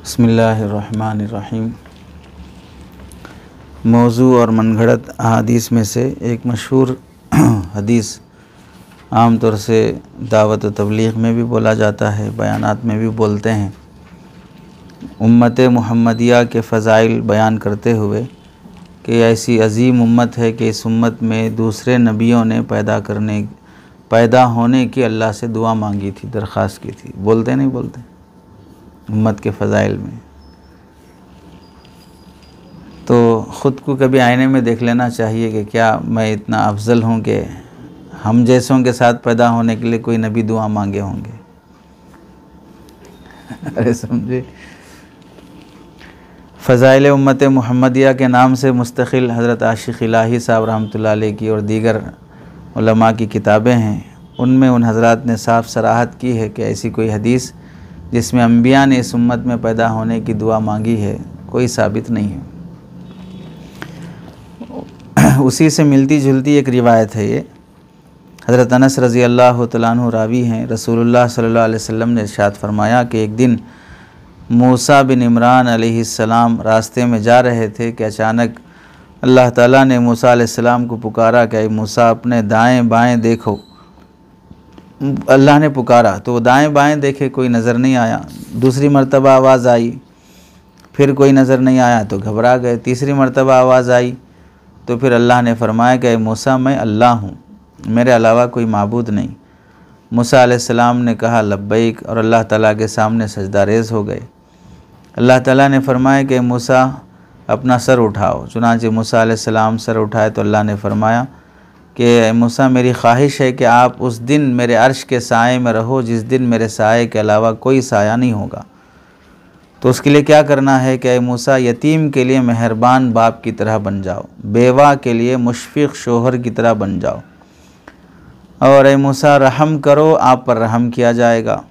बिस्मिल्लाहिर्रहमानिर्रहीम। मौजू और मनगढ़ंत अहादीस में से एक मशहूर हदीस आम तौर से दावत व तबलीग में भी बोला जाता है, बयानात में भी बोलते हैं। उम्मत मुहम्मदिया के फ़ज़ाइल बयान करते हुए कि ऐसी अज़ीम उम्मत है कि इस उम्मत में दूसरे नबियों ने पैदा होने की अल्लाह से दुआ मांगी थी, दरख्वास्त की थी। बोलते नहीं बोलते उम्मत के फ़ज़ाइल में। तो ख़ुद को कभी आईने में देख लेना चाहिए कि क्या मैं इतना अफजल हूँ कि हम जैसों के साथ पैदा होने के लिए कोई नबी दुआ मांगे होंगे। अरे समझे। फ़ज़ाइल उम्मत मुहम्मदिया के नाम से मुस्तक़िल हज़रत आशिक़ इलाही साहब रहमतुल्लाह अलैह की और दीगर उलमा की किताबें हैं। उनमें उन हज़रात ने साफ़ सराहत की है कि ऐसी कोई हदीस जिसमें अम्बिया ने इस उम्मत में पैदा होने की दुआ मांगी है, कोई साबित नहीं है। उसी से मिलती जुलती एक रिवायत है ये। हज़रत अनस रज़ी अल्लाह तआला अन्हु रावी हैं। रसूलुल्लाह सल्लल्लाहु अलैहि वसल्लम ने इरशाद फरमाया कि एक दिन मूसा बिन इमरान अलैहिस्सलाम रास्ते में जा रहे थे कि अचानक अल्लाह ताला ने मूसा अलैहिस्सलाम को पुकारा कि मूसा अपने दाएं बाएं देखो। अल्लाह ने पुकारा तो वो दाएं बाएं देखे, कोई नज़र नहीं आया। दूसरी मर्तबा आवाज़ आई, फिर कोई नज़र नहीं आया तो घबरा गए। तीसरी मर्तबा आवाज़ आई तो फिर अल्लाह ने फरमाया कि मूसा मैं अल्लाह हूँ, मेरे अलावा कोई माबूद नहीं। मूसा अलैहिस्सलाम ने कहा लब्बैक और अल्लाह ताला के सामने सजदा रेज़ हो गए। अल्लाह ताला ने फरमाया कि मूसा अपना सर उठाओ। चुनांचे मूसा अलैहिस्सलाम सर उठाए तो अल्लाह ने फरमाया कि मूसा मेरी ख्वाहिश है कि आप उस दिन मेरे अर्श के साए में रहो जिस दिन मेरे साए के अलावा कोई साया नहीं होगा। तो उसके लिए क्या करना है कि मूसा यतीम के लिए मेहरबान बाप की तरह बन जाओ, बेवा के लिए मुशफ़िक़ शोहर की तरह बन जाओ, और मूसा रहम करो, आप पर रहम किया जाएगा,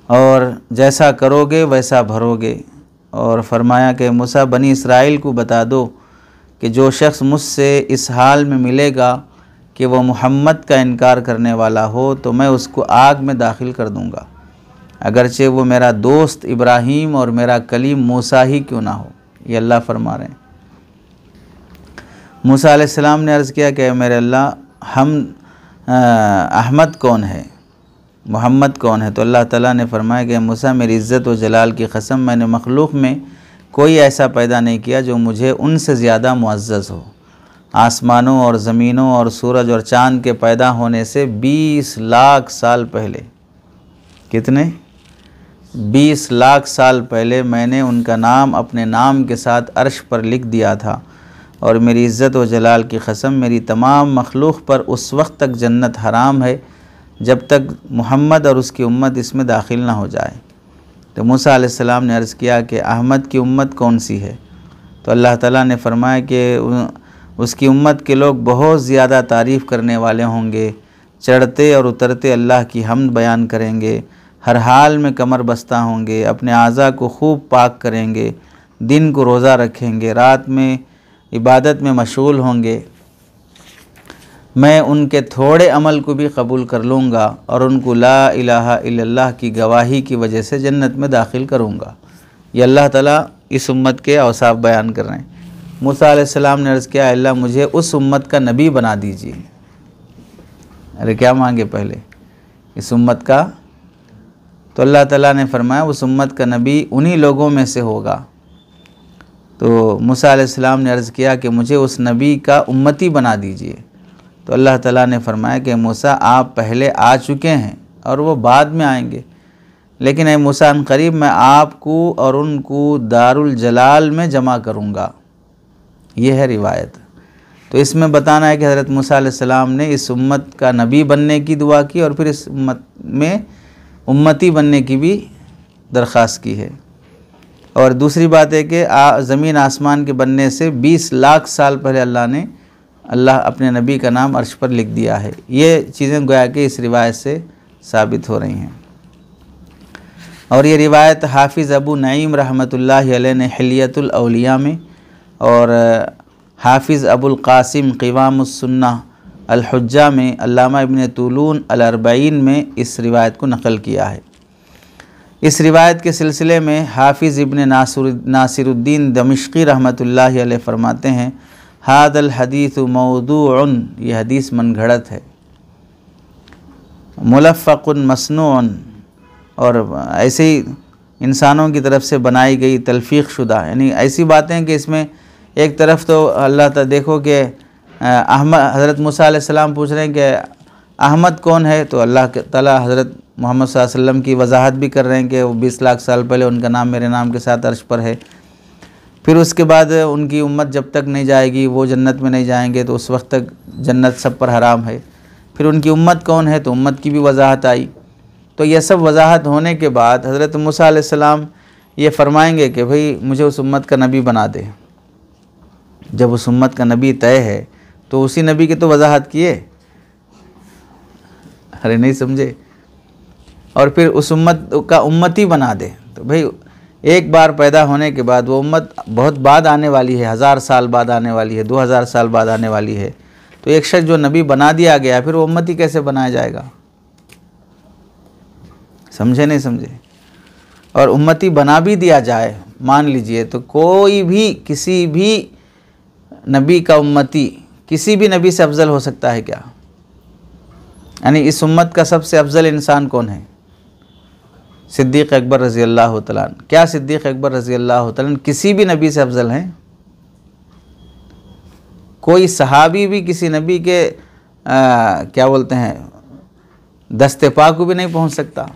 और जैसा करोगे वैसा भरोगे। और फरमाया कि मूसा बनी इसराइल को बता दो कि जो शख्स मुझसे इस हाल में मिलेगा कि वो मोहम्मद का इनकार करने वाला हो तो मैं उसको आग में दाखिल कर दूंगा, अगरचे वो मेरा दोस्त इब्राहीम और मेरा कलीम मूसा ही क्यों ना हो। ये अल्लाह फरमा रहे हैं। मूसा अलैहिस्सलाम ने अर्ज़ किया कि मेरे अल्लाह हम अहमद कौन है, मोहम्मद कौन है। तो अल्लाह ताला ने फरमाया कि मूसा मेरी इज़्ज़त व जलाल की कसम मैंने मखलूक़ में कोई ऐसा पैदा नहीं किया जो मुझे उनसे ज़्यादा मुअज़्ज़ज़ हो। आसमानों और ज़मीनों और सूरज और चाँद के पैदा होने से 20 लाख साल पहले, कितने 20 लाख साल पहले मैंने उनका नाम अपने नाम के साथ अर्श पर लिख दिया था, और मेरी इज़्ज़त व जलाल की कसम मेरी तमाम मखलूक़ पर उस वक्त तक जन्नत हराम है जब तक मोहम्मद और उसकी उम्मत इसमें दाखिल ना हो जाए। तो मूसा अलैहिस्सलाम ने अर्ज़ किया कि अहमद की उम्मत कौन सी है। तो अल्लाह ताला ने फरमाया कि उसकी उम्मत के लोग बहुत ज़्यादा तारीफ़ करने वाले होंगे, चढ़ते और उतरते अल्लाह की हम्द बयान करेंगे, हर हाल में कमर बस्ता होंगे, अपने आज़ा को खूब पाक करेंगे, दिन को रोज़ा रखेंगे, रात में इबादत में मशगूल होंगे। मैं उनके थोड़े अमल को भी कबूल कर लूँगा और उनको ला इलाहा इल्लल्लाह की गवाही की वजह से जन्नत में दाखिल करूँगा। ये अल्लाह ताला इस उम्मत के औसाफ बयान कर रहे हैं। मूसा अलैहिस्सलाम ने अर्ज़ किया अल्लाह मुझे उस उम्मत का नबी बना दीजिए। अरे क्या मांगे पहले, इस उम्मत का। तो अल्लाह ताला ने फरमाया उस उम्मत का नबी उन्हीं लोगों में से होगा। तो मूसा अलैहिस्सलाम ने अर्ज़ किया कि मुझे उस नबी का उम्मती बना दीजिए। तो अल्लाह ताला ने फरमाया कि मूसा आप पहले आ चुके हैं और वो बाद में आएंगे, लेकिन ए मूसा अनक़रीब मैं आपको और उनको दारुल जलाल में जमा करूँगा। ये है रिवायत। तो इसमें बताना है कि हज़रत मूसा अलैहिस्सलाम ने इस उम्मत का नबी बनने की दुआ की और फिर इस उम्मत में उम्मती बनने की भी दरख्वास्त की है। और दूसरी बात है कि ज़मीन आसमान के बनने से 20 लाख साल पहले अल्लाह अपने नबी का नाम अर्श पर लिख दिया है। ये चीज़ें गोया कि इस रिवायत से साबित हो रही हैं। और ये रिवायत हाफिज़ अबू नईम रहमतुल्लाहि अलैह ने हिलियतुल औलिया में और हाफिज़ अबुल क़ासिम क़िवामुस सुन्नह अल हुज्जा में, अल्लामा इब्न तूलून अल अर्बईन में इस रिवायत को नक़ल किया है। इस रिवायत के सिलसिले में हाफिज़ इब्न नासिरुद्दीन दमिश्की रहमतुल्लाहि अलैह फरमाते हैं, हादल हदीस मौदूउन, ये हदीस मनगढ़ंत है, मुलफ़क़ुन मसनूअन, और ऐसे ही इंसानों की तरफ से बनाई गई तलफ़ीक़ शुदा, यानी ऐसी बातें कि इसमें एक तरफ तो अल्लाह ताला देखो कि अहमद हज़रत मूसा अलैहिस्सलाम पूछ रहे हैं कि अहमद कौन है, तो अल्लाह ताला हज़रत मोहम्मद सल्लल्लाहु अलैहि वसल्लम की वजाहत भी कर रहे हैं कि वो 20 लाख साल पहले उनका नाम मेरे नाम के साथ अर्श पर है। फिर उसके बाद उनकी उम्मत जब तक नहीं जाएगी, वो जन्नत में नहीं जाएंगे, तो उस वक्त तक जन्नत सब पर हराम है। फिर उनकी उम्मत कौन है, तो उम्मत की भी वजाहत आई। तो यह सब वजाहत होने के बाद हज़रत मूसा अलैहिस्सलाम ये फरमाएंगे कि भाई मुझे उस उम्मत का नबी बना दे। जब उस उम्मत का नबी तय है तो उसी नबी की तो वजाहत किए, अरे नहीं समझे, और फिर उस उम्मत का उम्मती बना दे। तो भाई एक बार पैदा होने के बाद वो उम्मत बहुत बाद आने वाली है, 1000 साल बाद आने वाली है, 2000 साल बाद आने वाली है। तो एक शख्स जो नबी बना दिया गया, फिर वो उम्मती कैसे बनाया जाएगा? समझे नहीं समझे? और उम्मती बना भी दिया जाए, मान लीजिए, तो कोई भी किसी भी नबी का उम्मती किसी भी नबी से अफजल हो सकता है क्या? यानी इस उम्मत का सबसे अफजल इंसान कौन है? सिद्दीक़ अकबर रज़ी अल्लाह तआला अन्हु। क्या सिद्दीक़ अकबर रज़ी अल्लाह तआला अन्हु किसी भी नबी से अफजल हैं? कोई सहाबी भी किसी नबी के क्या बोलते हैं दस्ते पा को भी नहीं पहुंच सकता।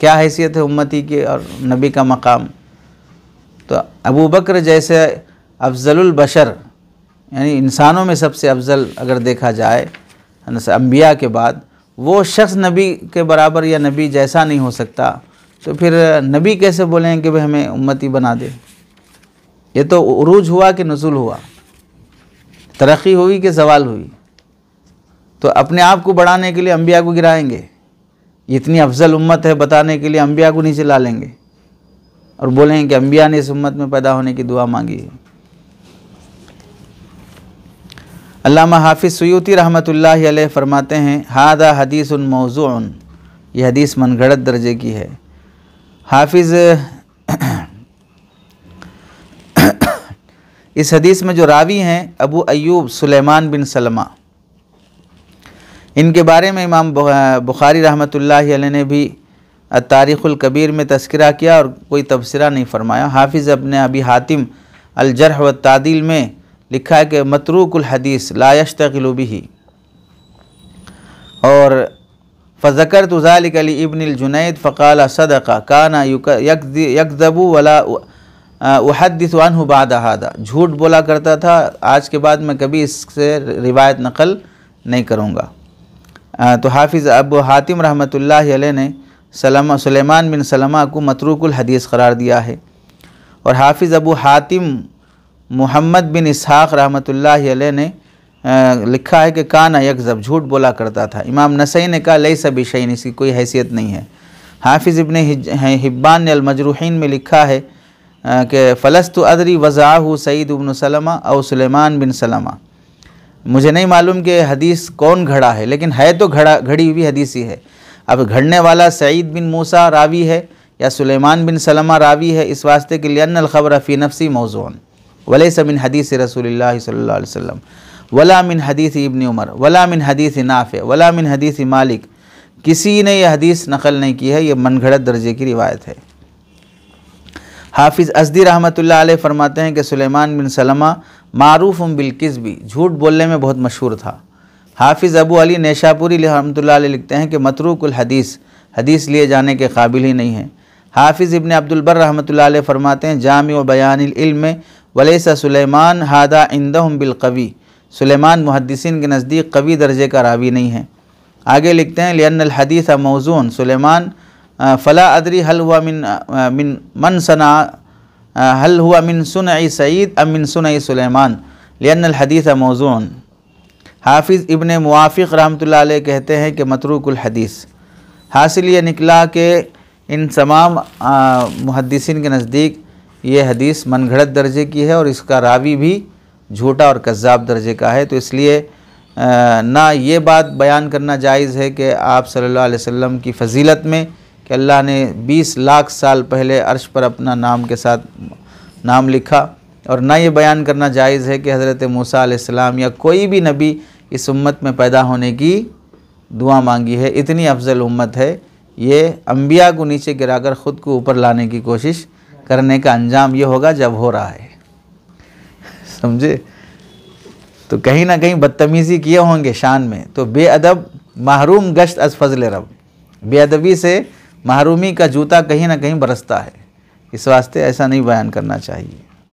क्या हैसियत है उम्मती की और नबी का मकाम? तो अबू बकर जैसे अफजलुल बशर, यानी इंसानों में सबसे अफजल अगर देखा जाए अंबिया के बाद, वो शख्स नबी के बराबर या नबी जैसा नहीं हो सकता, तो फिर नबी कैसे बोलेंगे कि भाई हमें उम्मती बना दे? ये तो उरूज हुआ कि नुज़ुल हुआ, तरक्की हुई कि ज़वाल हुई? तो अपने आप को बढ़ाने के लिए अंबिया को गिराएंगे, इतनी अफजल उम्मत है बताने के लिए अंबिया को नीचे ला लेंगे और बोलेंगे कि अंबिया ने इस उम्मत में पैदा होने की दुआ मांगी है। अल्लामा हाफिज़ सुयूती रहमतुल्लाहि अलैह फरमाते हैं, हादा हदीसुन मौज़ूउन, यह हदीस मनगढ़ंत दर्जे की है। हाफिज़ इस हदीस में जो रावी हैं अबू अय्यूब सुलेमान बिन सलमा, इनके बारे में इमाम बुखारी रहमतुल्लाहि अलैह ने भी तारीख़ुल कबीर में तज़किरा किया और कोई तबसरा नहीं फरमाया। हाफिज़ अपने अबी हातिम अल जर्ह व तादील में लिखा है कि मतरूकुल हदीस ला यश्तगिलु बिही, और फ़ज़करतु ज़ालिका लि इब्निल जुनैद फ़क़ाल सदक़ा काना यकज़बु वला उहद्दिसु अन्हु बाद हादा, झूठ बोला करता था, आज के बाद मैं कभी इससे रिवायत नकल नहीं करूँगा। तो हाफिज़ अबू हातिम रहमतुल्लाहि अलैह ने सुलेमान बिन सलमा को मतरूकुल हदीस करार दिया है। और हाफिज़ अबू हातिम मोहम्मद बिन इसहाक़ रहमतुल्लाहि अलैह ने लिखा है कि काना यकज़ब, झूठ बोला करता था। इमाम नसई ने कहा लैसा बिशैइन, इसकी कोई हैसियत नहीं है। हाफिज़ इब्न हिब्बान ने अल-मजरूहीन में लिखा है कि फ़लस्तु अदरी वज़ाहु सईद इब्न सलमा और सुलेमान बिन सलमा, मुझे नहीं मालूम कि हदीस कौन घड़ा है, लेकिन है तो घड़ी हुई हदीस ही है। अब घड़ने वाला सईद बिन मूसा रावी है या सुलेमान बिन सलमा रावी है, इस वास्ते के लिए अन्नल ख़बर फ़ी नफ़्सी मौज़ूअन वलैसा मिन हदीस रसूलिल्लाह सल्लल्लाहु अलैहि वसल्लम वला मिन हदीस इब्न उमर वला मिन हदीस नाफ़े वला मिन हदीस मालिक, किसी ने यह हदीस नकल नहीं की है, यह मनगढ़ंत दर्जे की रिवायत है। हाफिज़ अज़दी रहमतुल्लाह अलैह फरमाते हैं कि सुलेमान बिन सलमा मारूफ़ुम बिल किज़्बी, झूठ बोलने में बहुत मशहूर था। हाफिज़ अबू अली नेशापुरी रहमतुल्लाह अलैह लिखते हैं कि मतरूकुल हदीस, हदीस लिए जाने के काबिल ही नहीं है। हाफिज़ इब्न अब्दुल बर रहमतुल्लाह अलैह फरमाते हैं जामिउ बयानिल इल्म वलैसा सुलेमान हादा इंदहुम बिल कवी, सुलेमान मुहद्दिसीन के नज़दीक कवी दर्जे का रावी नहीं है। आगे लिखते हैं लिअन्नल हदीस मौज़ून सुलेमान फ़ला अदरी हल हुआ मन सना हल हुआ मिन सुनई सईद अम मिन सुनई सुलेमान लिअन्नल हदीस मौज़ून। हाफिज़ इब्न मुआफ़िक़ रहमतुल्लाह अलैह कहते हैं कि मतरूकुल हदीस, हासिल ये निकला कि इन तमाम मुहद्दिसीन के नज़दीक ये हदीस मनगढ़ंत दर्जे की है और इसका रावी भी झूठा और कज़्ज़ाब दर्जे का है। तो इसलिए ना ये बात बयान करना जायज़ है कि आप सल्लल्लाहु अलैहि वसल्लम की फ़जीलत में कि अल्लाह ने 20 लाख साल पहले अर्श पर अपना नाम के साथ नाम लिखा, और ना ये बयान करना जायज़ है कि हज़रत मूसा अलैहिस्सलाम या कोई भी नबी इस उम्मत में पैदा होने की दुआ मांगी है। इतनी अफजल उम्मत है। ये अम्बिया को नीचे गिराकर ख़ुद को ऊपर लाने की कोशिश करने का अंजाम ये होगा जब हो रहा है, समझे। तो कहीं ना कहीं बदतमीज़ी किए होंगे शान में, तो बेअदब महरूम गश्त अज फजल रब, बेअदबी से महरूमी का जूता कहीं ना कहीं बरसता है। इस वास्ते ऐसा नहीं बयान करना चाहिए।